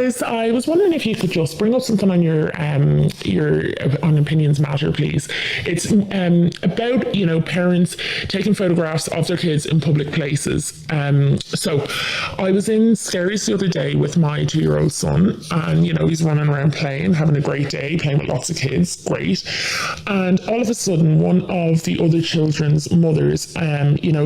guys. I was wondering if you could just bring up something on your on Opinions Matter, please. It's about parents taking photographs of their kids in public places. So I was in Skerries the other day with my 2-year-old son, and he's running around playing, having a great day, playing with lots of kids, great. And all of a sudden, one of the other children's mothers,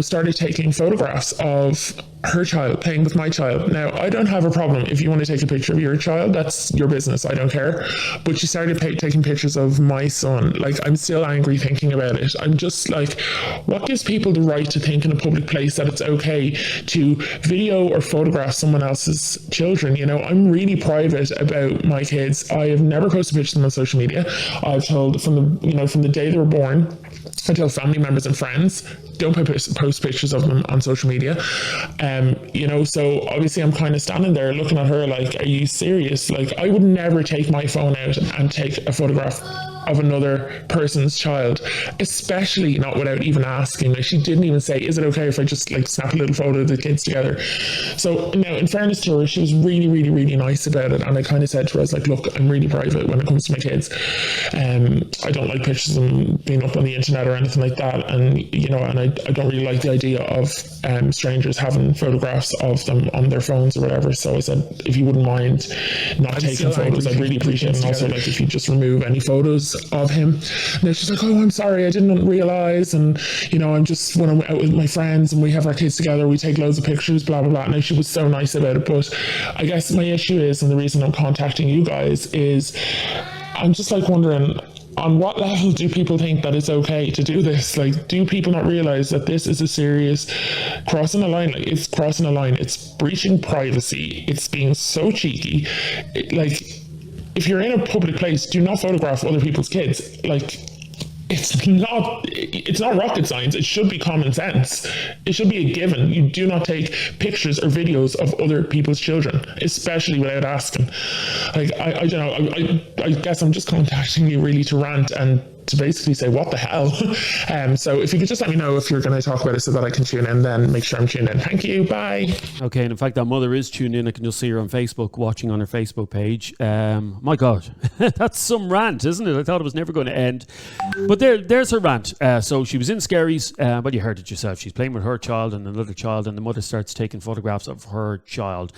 started taking photographs of her child playing with my child. Now, I don't have a problem if you want to take a picture of your child, that's your business, I don't care. But she started taking pictures of my son. Like, I'm still angry thinking about it. I'm just like, what gives people the right to think in a public place that it's okay to video or photograph someone else's children? I'm really private about my kids. I have never posted pictures of them on social media. I've told from the day they were born, I tell family members and friends, don't post pictures of them on social media. So obviously I'm kind of standing there looking at her like, are you serious? Like, I would never take my phone out and take a photograph of another person's child, especially not without even asking. Like, she didn't even say, is it okay if I just snap a little photo of the kids together? So now, in fairness to her, she was really, really, really nice about it. And I kind of said to her, I was like, look, I'm really private when it comes to my kids. I don't like pictures of them being up on the internet or anything like that. And, and I don't really like the idea of strangers having photographs of them on their phones or whatever. So I said, if you wouldn't mind not taking photos, I'd really appreciate it. And also, if you just remove any photos of him. And she's like, oh, I'm sorry, I didn't realize. And I'm just, when I'm out with my friends and we have our kids together, we take loads of pictures, blah blah blah. And she was so nice about it. But I guess my issue is, and the reason I'm contacting you guys is, I'm just wondering, on what level do people think that it's okay to do this? Like, do people not realize that this is a serious crossing a line? Like, it's crossing a line. It's breaching privacy. It's being so cheeky. If you're in a public place, do not photograph other people's kids. Like, it's not rocket science. It should be common sense. It should be a given. You do not take pictures or videos of other people's children, especially without asking. Like, I don't know. I guess I'm just contacting you really to rant and to basically say, what the hell? So if you could just let me know if you're going to talk about it so that I can tune in, then make sure I'm tuned in. Thank you. Bye. Okay, and in fact, that mother is tuned in. I can just see her on Facebook, watching on her Facebook page. My God, that's some rant, isn't it? I thought it was never going to end. But there's her rant. So she was in Skerries, but you heard it yourself. She's playing with her child and another child, and the mother starts taking photographs of her child.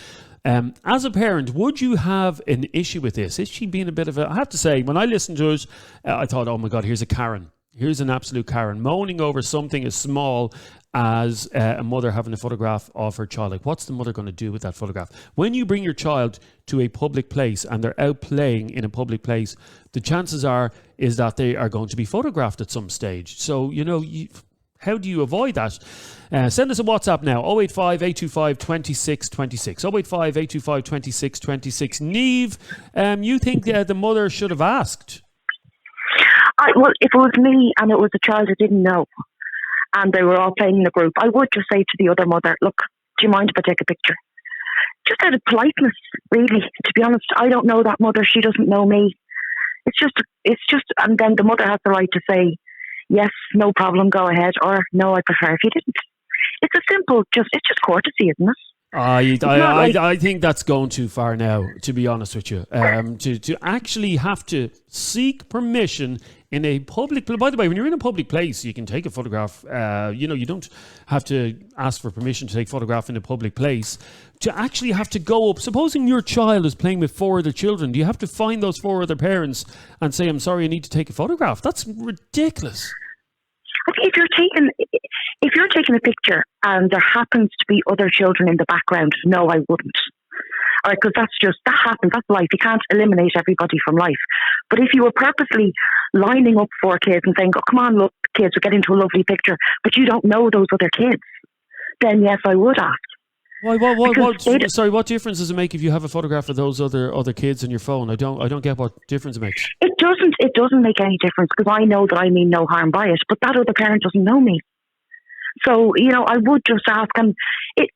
As a parent, would you have an issue with this? Is she being a bit of a... I have to say, when I listened to it, I thought, oh my God, here's a Karen. Here's an absolute Karen, moaning over something as small as a mother having a photograph of her child. Like, what's the mother going to do with that photograph? When you bring your child to a public place and they're out playing in a public place, the chances is that they are going to be photographed at some stage. So, how do you avoid that? Send us a WhatsApp now, 085 825 2626. 085 825 2626. Neve, you think the mother should have asked? Well, if it was me and it was a child I didn't know and they were all playing in a group, I would just say to the other mother, look, do you mind if I take a picture? Just out of politeness, really, to be honest. I don't know that mother. She doesn't know me. It's just, and then the mother has the right to say, yes, no problem, go ahead, or no, I prefer if you didn't. It's it's just courtesy, isn't it? I think that's going too far now, to be honest with you. To actually have to seek permission in a public... By the way, when you're in a public place, you can take a photograph. You don't have to ask for permission to take a photograph in a public place. To actually have to go up... Supposing your child is playing with 4 other children, do you have to find those 4 other parents and say, I'm sorry, I need to take a photograph? That's ridiculous. If you're taking a picture and there happens to be other children in the background, no, I wouldn't. All right, because that happens. That's life. You can't eliminate everybody from life. But if you were purposely lining up 4 kids and saying, "Oh, come on, look, kids, we're getting to a lovely picture," but you don't know those other kids, then yes, I would ask. Why? Sorry, what difference does it make if you have a photograph of those other kids on your phone? I don't get what difference it makes. It doesn't make any difference because I know that I mean no harm by it, but that other parent doesn't know me. So, I would just ask, and it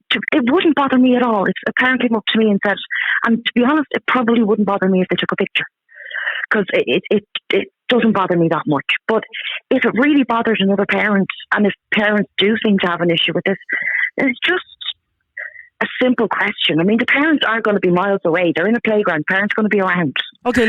wouldn't bother me at all. If a parent came up to me and said, and to be honest, it probably wouldn't bother me if they took a picture because it doesn't bother me that much. But if it really bothers another parent, and if parents do seem to have an issue with this, it's just, a simple question. I mean, the parents aren't going to be miles away. They're in a playground. Parents are going to be around. Okay,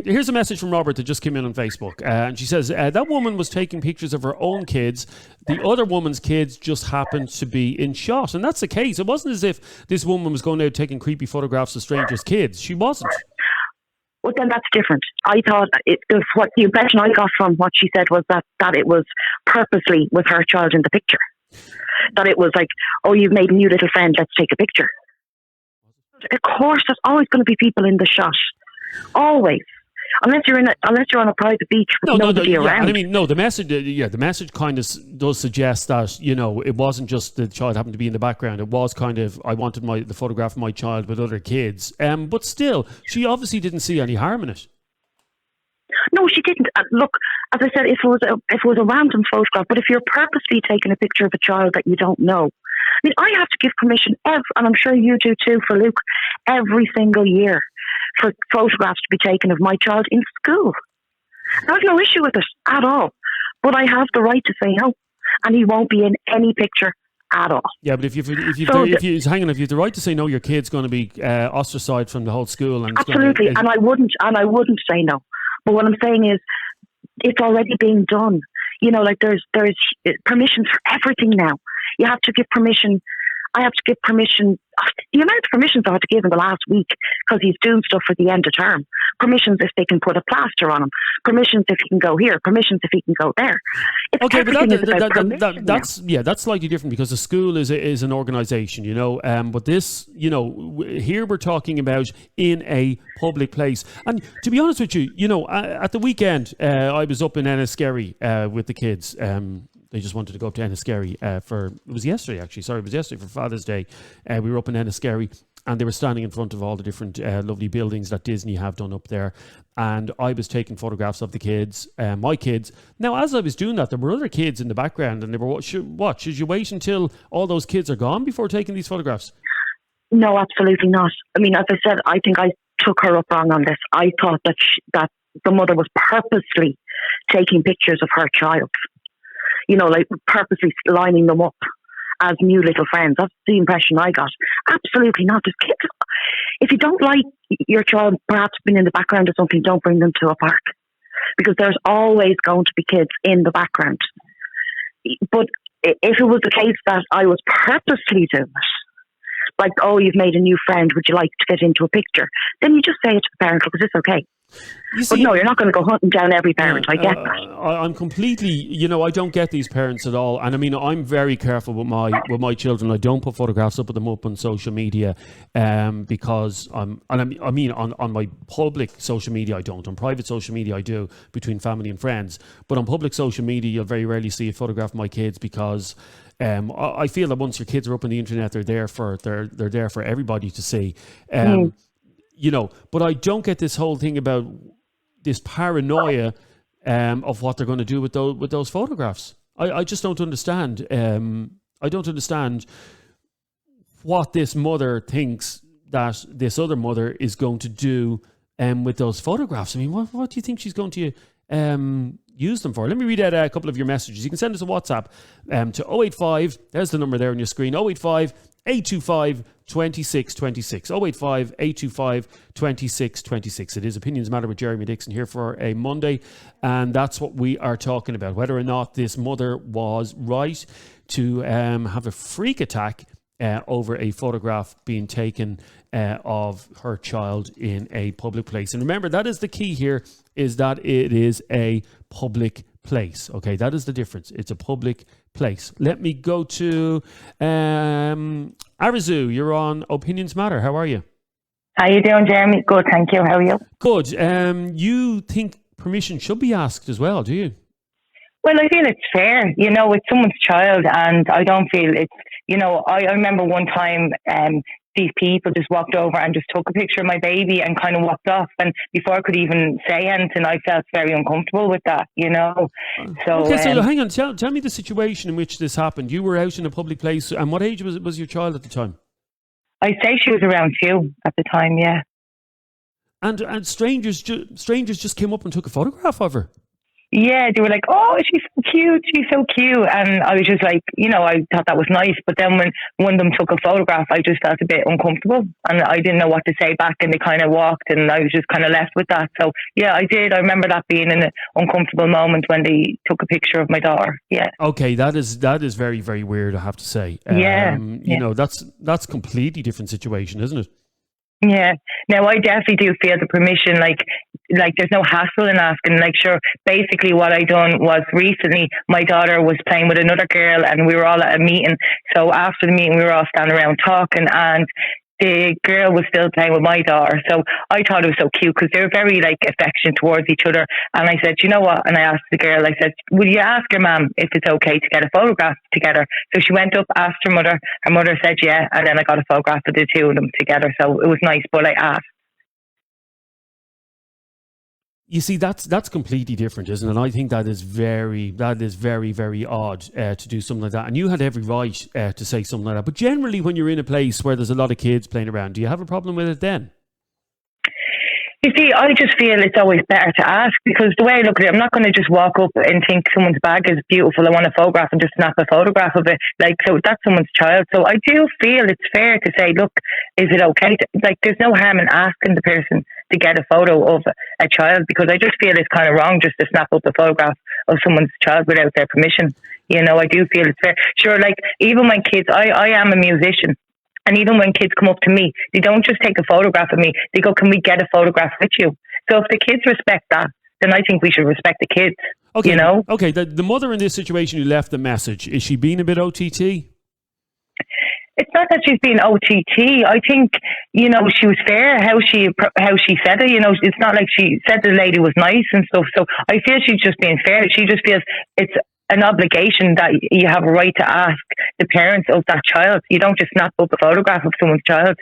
here's a message from Robert that just came in on Facebook. And she says, that woman was taking pictures of her own kids. The other woman's kids just happened to be in shot. And that's the case. It wasn't as if this woman was going out taking creepy photographs of strangers' kids. She wasn't. Well, then that's different. I thought what the impression I got from what she said was that it was purposely with her child in the picture. That it was like, oh, you've made a new little friend, let's take a picture. Of course, there's always going to be people in the shot. Always. Unless you're on a private beach with nobody around. I mean, no, the message kind of does suggest that, you know, it wasn't just the child happened to be in the background. It was kind of, I wanted the photograph of my child with other kids. But still, she obviously didn't see any harm in it. No, she didn't. Look, as I said, if it was a random photograph, but if you're purposely taking a picture of a child that you don't know, I mean, I have to give permission, and I'm sure you do too, for Luke, every single year for photographs to be taken of my child in school. I have no issue with it at all, but I have the right to say no, and he won't be in any picture at all. Yeah, but if you've the right to say no, your kid's going to be ostracized from the whole school. And absolutely, and I wouldn't say no. But what I'm saying is, it's already being done. You know, like there's permissions for everything now. You have to give permission. I have to give permission. The amount of permissions I had to give in the last week because he's doing stuff for the end of term. Permissions if they can put a plaster on him. Permissions if he can go here. Permissions if he can go there. Okay, but that's slightly different because the school is an organisation, you know. But this, you know, here we're talking about in a public place. And to be honest with you, you know, at the weekend I was up in Enniskerry with the kids. They just wanted to go up to Enniskerry it was yesterday actually. Sorry, it was yesterday for Father's Day. We were up in Enniskerry and they were standing in front of all the different lovely buildings that Disney have done up there. And I was taking photographs of the kids, my kids. Now, as I was doing that, there were other kids in the background and they were, should you wait until all those kids are gone before taking these photographs? No, absolutely not. I mean, as I said, I think I took her up wrong on this. I thought that the mother was purposely taking pictures of her child. You know, like purposely lining them up as new little friends. That's the impression I got. Absolutely not. There's kids. If you don't like your child perhaps being in the background or something, don't bring them to a park. Because there's always going to be kids in the background. But if it was the case that I was purposely doing it, like, oh, you've made a new friend, would you like to get into a picture? Then you just say it to the parent, look, is this okay? But no, you're not going to go hunting down every parent. I get that. I'm completely, you know, I don't get these parents at all. And I mean, I'm very careful with my children. I don't put photographs up of them up on social media because on my public social media, I don't. On private social media, I do, between family and friends. But on public social media, you'll very rarely see a photograph of my kids because I feel that once your kids are up on the internet, they're there for everybody to see. You know, but I don't get this whole thing about this paranoia of what they're going to do with those photographs. I just don't understand. I don't understand what this mother thinks that this other mother is going to do with those photographs. I mean, what do you think she's going to use them for? Let me read out a couple of your messages. You can send us a WhatsApp to 085. There's the number there on your screen. 085 825 2626. 085 825 2626. It is Opinions Matter with Jeremy Dixon here for a Monday, and that's what we are talking about, whether or not this mother was right to have a freak attack over a photograph being taken of her child in a public place. And remember, that is the key here, is that it is a public place. Okay, that is the difference. It's a public place. Let me go to Arizu. You're on Opinions Matter. How are you? How you doing, Jeremy? Good, thank you. How are you? Good. You think permission should be asked as well, do you? Well, I feel it's fair. You know, it's someone's child, and I don't feel it's, you know, I remember one time these people just walked over and just took a picture of my baby and kind of walked off. And before I could even say anything, I felt very uncomfortable with that, you know. So, okay, so hang on. Tell me the situation in which this happened. You were out in a public place, and what age was your child at the time? I'd say she was around 2 at the time, yeah. And strangers just came up and took a photograph of her? Yeah, they were like, "Oh, she's so cute," and I was just like, I thought that was nice. But then when one of them took a photograph, I just felt a bit uncomfortable, and I didn't know what to say back. And they kind of walked, and I was just kind of left with that. So yeah, I did. I remember that being an uncomfortable moment when they took a picture of my daughter. Yeah. Okay, that is very, very weird, I have to say. That's completely different situation, isn't it? Yeah. Now I definitely do feel the permission, like there's no hassle in asking. Like, sure, basically what I done was recently my daughter was playing with another girl and we were all at a meeting. So after the meeting we were all standing around talking, and the girl was still playing with my daughter. So I thought it was so cute because they were very affectionate towards each other. And I said, you know what? And I asked the girl, I said, will you ask your mum if it's okay to get a photograph together? So she went up, asked her mother. Her mother said, yeah. And then I got a photograph of the two of them together. So it was nice, but I asked. You see, that's completely different, isn't it? And I think that is very, very odd to do something like that. And you had every right to say something like that. But generally, when you're in a place where there's a lot of kids playing around, do you have a problem with it then? You see, I just feel it's always better to ask, because the way I look at it, I'm not going to just walk up and think someone's bag is beautiful, I want a photograph, and just snap a photograph of it. So that's someone's child. So I do feel it's fair to say, look, is it okay? There's no harm in asking the person to get a photo of a child, because I just feel it's kind of wrong just to snap up a photograph of someone's child without their permission. I do feel it's fair. Sure, even when kids, I am a musician. And even when kids come up to me, they don't just take a photograph of me. They go, can we get a photograph with you? So if the kids respect that, then I think we should respect the kids, Okay. Okay, the mother in this situation who left the message, is she being a bit OTT? It's not that she's being OTT. I think, she was fair how she said it. It's not like she said the lady was nice and stuff. So I feel she's just being fair. She just feels it's an obligation that you have a right to ask the parents of that child. You don't just snap up a photograph of someone's child,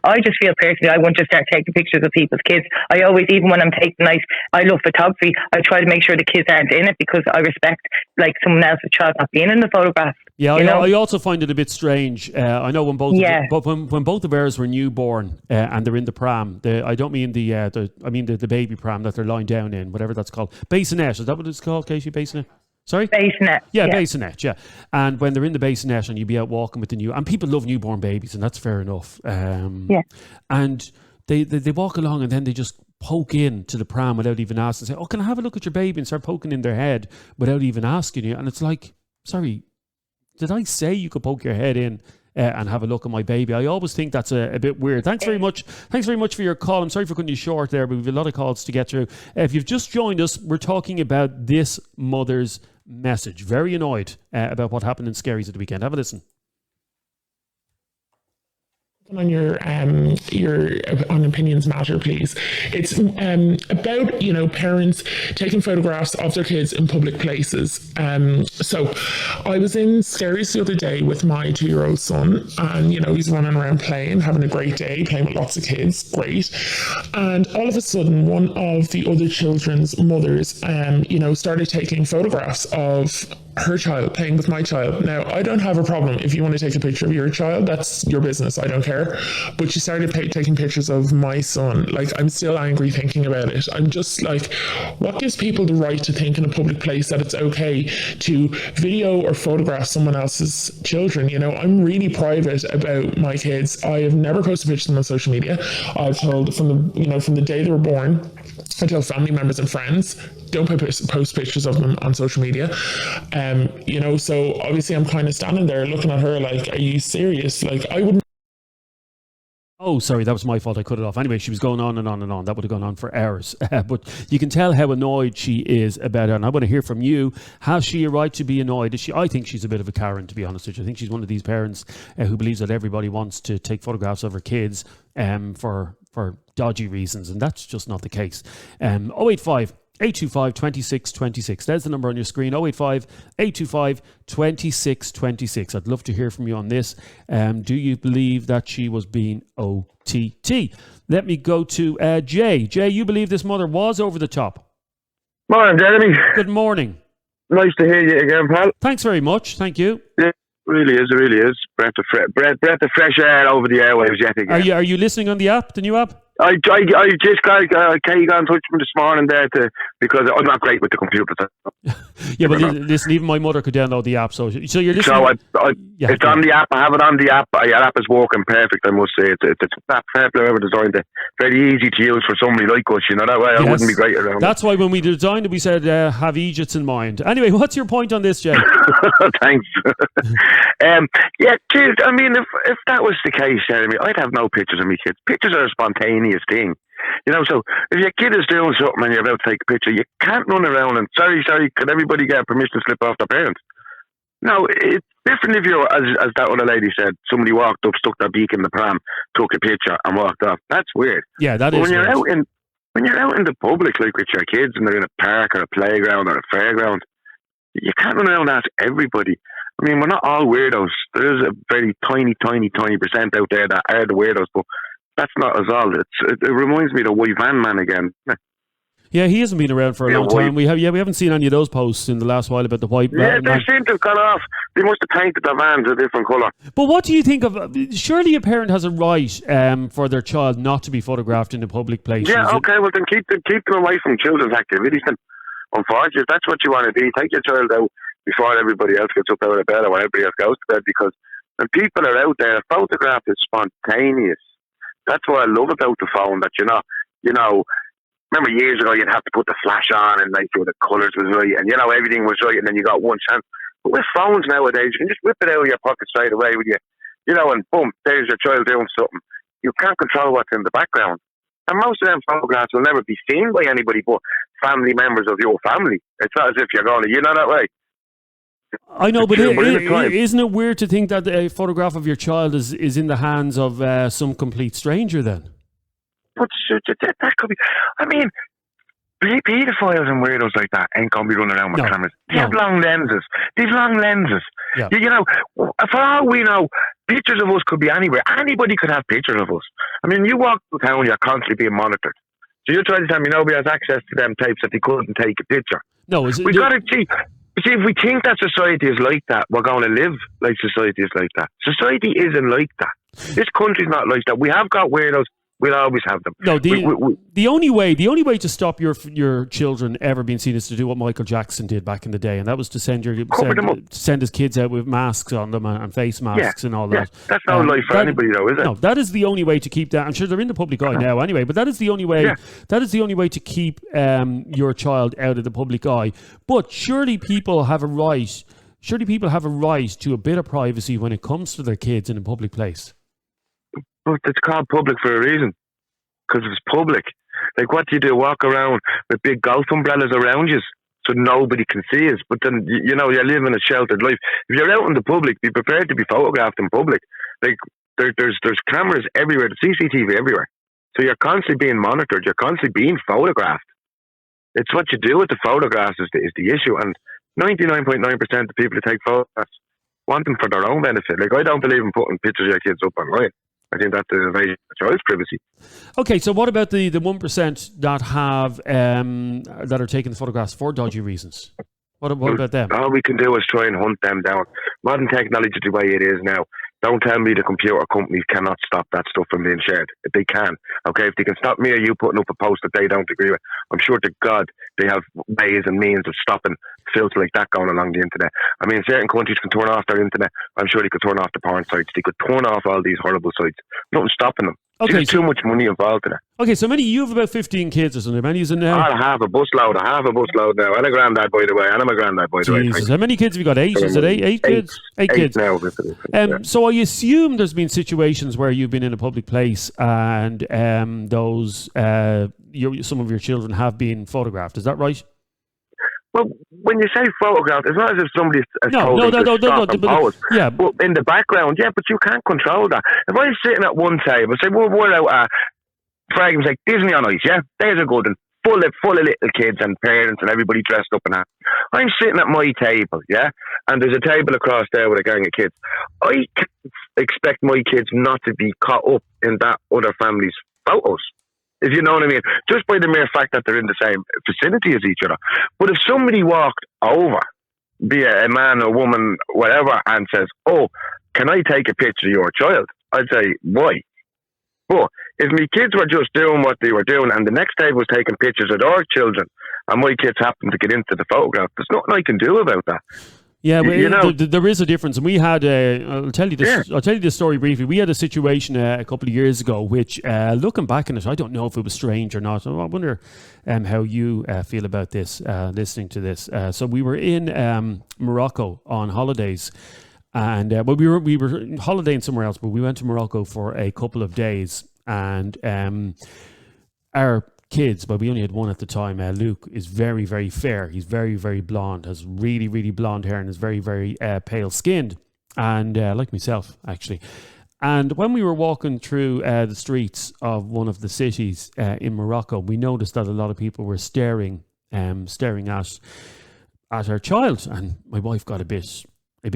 I just feel personally I wouldn't just start taking pictures of people's kids. I always, even when I'm taking I love photography, I try to make sure the kids aren't in it, because I respect someone else's child not being in the photograph. Yeah, I also find it a bit strange. I know when both when both of ours were newborn and they're in the pram. I don't mean the baby pram that they're lying down in, whatever that's called. Bassinet, is that what it's called, Casey? Bassinet? Sorry? Bassinet. Yeah, bassinet, yeah. And when they're in the bassinet and you be out walking with and people love newborn babies, and that's fair enough. And they walk along and then they just poke in to the pram without even asking, say, oh, can I have a look at your baby? And start poking in their head without even asking you. And it's like, sorry, did I say you could poke your head in and have a look at my baby? I always think that's a bit weird. Thanks very much for your call. I'm sorry for cutting you short there, but we have a lot of calls to get through. If you've just joined us, we're talking about this mother's message. Very annoyed about what happened in Skerries at the weekend. Have a listen. On your on Opinions Matter, please. It's about parents taking photographs of their kids in public places. So I was in Skerries the other day with my 2-year-old son, and he's running around playing, having a great day, playing with lots of kids, great. And all of a sudden, one of the other children's mothers, started taking photographs of her child playing with my child. Now, I don't have a problem if you want to take a picture of your child, that's your business, I don't care. But she started taking pictures of my son. I'm still angry thinking about it. I'm just like, what gives people the right to think in a public place that it's okay to video or photograph someone else's children? I'm really private about my kids. I have never posted pictures of them on social media. I've told from the day they were born, I tell family members and friends, don't post pictures of them on social media. So obviously I'm kind of standing there looking at her like, are you serious? I wouldn't. Oh, sorry, that was my fault. I cut it off. Anyway, she was going on and on and on. That would have gone on for hours. But you can tell how annoyed she is about it. And I want to hear from you. Has she a right to be annoyed? I think she's a bit of a Karen, to be honest with you. I think she's one of these parents who believes that everybody wants to take photographs of her kids for dodgy reasons. And that's just not the case. 085 825 2626. There's the number on your screen. 085 825 2626. I'd love to hear from you on this. Do you believe that she was being OTT? Let me go to Jay. Jay, you believe this mother was over the top? Morning, Jeremy. Good morning. Nice to hear you again, pal. Thanks very much. Thank you. Yeah, it really is. Breath of fresh air over the airwaves yet again. Are you listening on the app, the new app? I just got Kay got in touch with me this morning there because I'm not great with the computer. Yeah, but listen, even my mother could download the app. So you're listening. So it's on the app. I have it on the app. Your app is working perfect. I must say it's not perfect. Ever designed it very easy to use for somebody like us. You know that way. I wouldn't be great around. That's why when we designed it, we said have Egypts in mind. Anyway, what's your point on this, Jay? Thanks. Yeah, kids. I mean, if that was the case, Jeremy, I'd have no pictures of me kids. Pictures are a spontaneous thing. You know, so if your kid is doing something and you're about to take a picture, you can't run around and sorry, could everybody get permission to slip off their parents? No, it's different if you're, as that other lady said, somebody walked up, stuck their beak in the pram, took a picture and walked off. That's weird. Yeah, that but is weird. When you're out in the public, like with your kids and they're in a park or a playground or a fairground, you can't run around and ask everybody. I mean, we're not all weirdos. There is a very tiny percent out there that are the weirdos, but that's not us all. It reminds me of the white van man again. Yeah, he hasn't been around for a long time. We haven't seen any of those posts in the last while about the white van. Yeah, they seem to have gone off. They must have painted the vans a different colour. But what do you think of? Surely a parent has a right for their child not to be photographed in a public place. Yeah, okay. Well, then keep them away from children's activities. Then, unfortunately, if that's what you want to do, take your child out before everybody else gets up out of bed or when everybody else goes to bed. Because when people are out there, a photograph is spontaneous. That's what I love about the phone. That remember years ago you'd have to put the flash on and make sure the colours was right and everything was right and then you got one chance. But with phones nowadays, you can just whip it out of your pocket straight away with you, and boom, there's your child doing something. You can't control what's in the background. And most of them photographs will never be seen by anybody but family members of your family. It's not as if you're going to, that way. I know, but isn't it weird to think that a photograph of your child is in the hands of some complete stranger then? But that could be... I mean, paedophiles and weirdos like that ain't going to be running around with cameras. They have long lenses. These long lenses. Yeah. For all we know, pictures of us could be anywhere. Anybody could have pictures of us. I mean, you walk through town, you're constantly being monitored. So you're trying to tell me nobody has access to them tapes that they couldn't take a picture. No, we've got to see... See, if we think that society is like that, we're going to live like society is like that. Society isn't like that. This country's not like that. We have got weirdos. We'll always have them. No, the only way to stop your children ever being seen is to do what Michael Jackson did back in the day, and that was to send his kids out with masks on them and face masks and all that. That's not life for anybody, though, is it? No, that is the only way to keep that. I'm sure they're in the public eye now, anyway. But that is the only way. Yeah. That is the only way to keep your child out of the public eye. But surely people have a right. Surely people have a right to a bit of privacy when it comes to their kids in a public place. But it's called public for a reason. Because it's public. Like, what do you do? Walk around with big golf umbrellas around you so nobody can see us. But then, you're living a sheltered life. If you're out in the public, be prepared to be photographed in public. Like, there's cameras everywhere, there's CCTV everywhere. So you're constantly being monitored. You're constantly being photographed. It's what you do with the photographs is the issue. And 99.9% of people who take photographs want them for their own benefit. Like, I don't believe in putting pictures of your kids up online. I think that's an invasion of child's privacy. Okay, so what about the 1% that have that are taking the photographs for dodgy reasons? What about them? All we can do is try and hunt them down. Modern technology, the way it is now, don't tell me the computer companies cannot stop that stuff from being shared. They can. Okay, if they can stop me or you putting up a post that they don't agree with, I'm sure to God they have ways and means of stopping filth like that going along the internet. I mean, certain countries can turn off their internet. I'm sure they could turn off the porn sites. They could turn off all these horrible sites. Nothing stopping them. Okay, there's too much money involved in it. Okay, so you have about 15 kids or something. How many is in now? I have a busload now. And a granddad, by the way. And I'm a granddad, by the way. How many kids have you got? 8? Is it 8 kids? 8 kids. Now. So I assume there's been situations where you've been in a public place and some of your children have been photographed. Is that right? Well, when you say photograph, it's not as if somebody has told them to stop and pose. Yeah. But in the background, but you can't control that. If I'm sitting at one table, say, we're out at, for argument's sake, Disney on Ice, yeah? There's a good one, full of little kids and parents and everybody dressed up and that. I'm sitting at my table, yeah? And there's a table across there with a gang of kids. I can't expect my kids not to be caught up in that other family's photos. If you know what I mean, just by the mere fact that they're in the same vicinity as each other. But if somebody walked over, be it a man or woman, whatever, and says, "Oh, can I take a picture of your child?" I'd say, "Why?" But if my kids were just doing what they were doing and the next day was taking pictures of our children and my kids happened to get into the photograph, there's nothing I can do about that. Yeah, but You know? there is a difference, and we had. I'll tell you this. Yeah. I'll tell you this story briefly. We had a situation a couple of years ago, which, looking back on it, I don't know if it was strange or not. I wonder how you feel about this. Listening to this, so we were in Morocco on holidays, and well, we were holidaying somewhere else, but we went to Morocco for a couple of days, and our kids, but we only had one at the time. Luke is very, very fair. He's very, very blonde, has really, really blonde hair, and is very, very pale skinned, and like myself, actually. And when we were walking through the streets of one of the cities in Morocco, we noticed that a lot of people were staring at our child, and my wife got a bit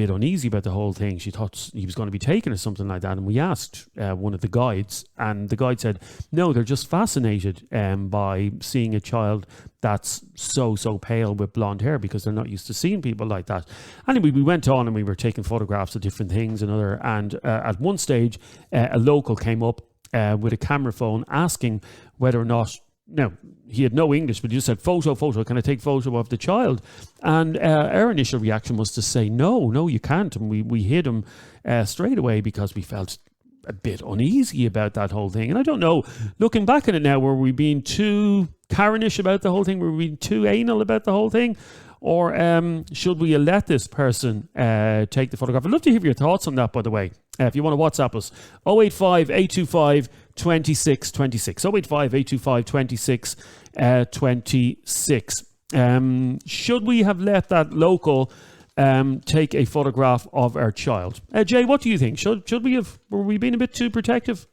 uneasy about the whole thing. She thought he was going to be taken or something like that. And we asked one of the guides, and the guide said, no, they're just fascinated by seeing a child that's so pale with blonde hair, because they're not used to seeing people like that. Anyway, we went on and we were taking photographs of different things and at one stage, a local came up with a camera phone asking whether or not, no, he had no English, but he just said, photo, can I take photo of the child? And our initial reaction was to say, no, you can't. And we hid him straight away because we felt a bit uneasy about that whole thing. And I don't know, looking back on it now, were we being too Karenish about the whole thing? Were we being too anal about the whole thing? Or should we let this person take the photograph? I'd love to hear your thoughts on that, by the way. If you want to WhatsApp us, 085 825 2626. 085 825 2626. Should we have let that local take a photograph of our child? Jay, what do you think? Should we have? Were we being a bit too protective?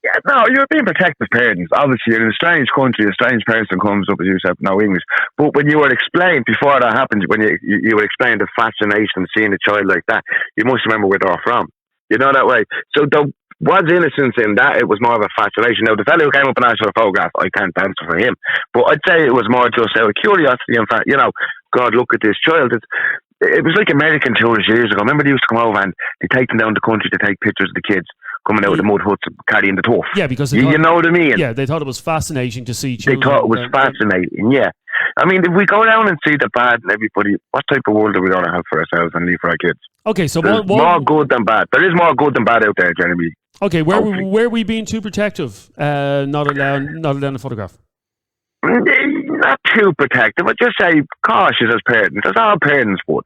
Yeah, no, you're being protective parents. Obviously, you're in a strange country, a strange person comes up as you have no English. But when you were explained, before that happened, when you were explaining the fascination of seeing a child like that, you must remember where they're from. You know that way. So there was innocence in that. It was more of a fascination. Now, the fellow who came up and asked for a photograph, I can't answer for him. But I'd say it was more just out of curiosity and fact, God, look at this child. It was like American tourists years ago. Remember, they used to come over and they take them down the country to take pictures of the kids coming out of the mud huts carrying the turf. Yeah, because you know what I mean? Yeah, they thought it was fascinating to see children. They thought it was fascinating, yeah. I mean, if we go down and see the bad in everybody, what type of world are we going to have for ourselves and leave for our kids? Okay, so more good than bad. There is more good than bad out there, Jeremy. Okay, where are we being too protective? Not allowing a photograph. Not too protective, but just say cautious as parents. That's all parents would.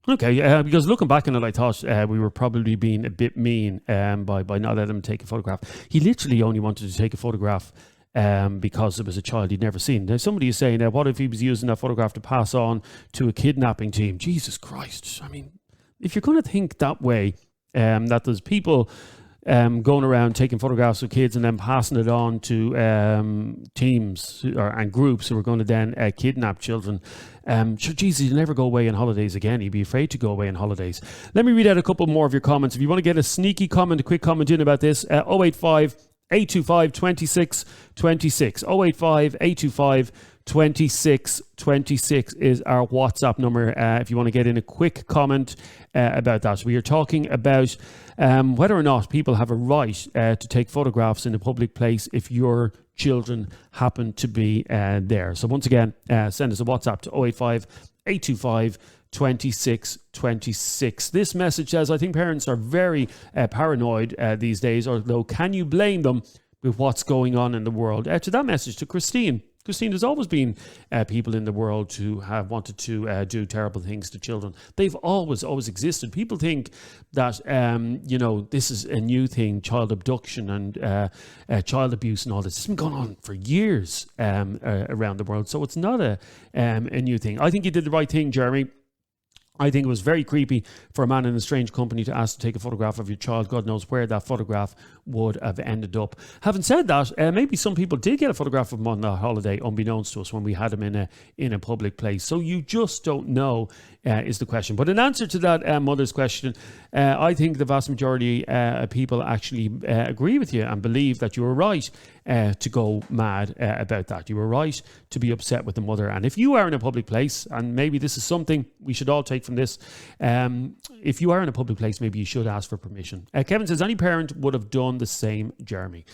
Okay, because looking back on it, I thought we were probably being a bit mean by not letting him take a photograph. He literally only wanted to take a photograph because it was a child he'd never seen. Now, somebody is saying, what if he was using that photograph to pass on to a kidnapping team? Jesus Christ. I mean, if you're going to think that way, that there's people going around taking photographs of kids and then passing it on to teams and groups who are going to then kidnap children. Jesus, you'll never go away on holidays again. You'd be afraid to go away on holidays. Let me read out a couple more of your comments. If you want to get a sneaky comment, a quick comment in about this, 085 825 2626. 085 825 2626 is our WhatsApp number if you want to get in a quick comment about that. We are talking about whether or not people have a right to take photographs in a public place if your children happen to be there. So once again, send us a WhatsApp to 085 825 2626. This message says, I think parents are very paranoid these days, although can you blame them with what's going on in the world? To that message to Christine. Christine, there's always been people in the world who have wanted to do terrible things to children. They've always existed. People think that, this is a new thing, child abduction and child abuse and all this. It's been going on for years around the world. So it's not a new thing. I think you did the right thing, Jeremy. I think it was very creepy for a man in a strange company to ask to take a photograph of your child. God knows where that photograph would have ended up. Having said that, maybe some people did get a photograph of him on that holiday, unbeknownst to us, when we had him in a public place. So you just don't know is the question. But in answer to that mother's question, I think the vast majority of people actually agree with you and believe that you were right to go mad about that. You were right to be upset with the mother. And if you are in a public place, and maybe this is something we should all take from this, if you are in a public place, maybe you should ask for permission. Kevin says, any parent would have done the same, Jeremy.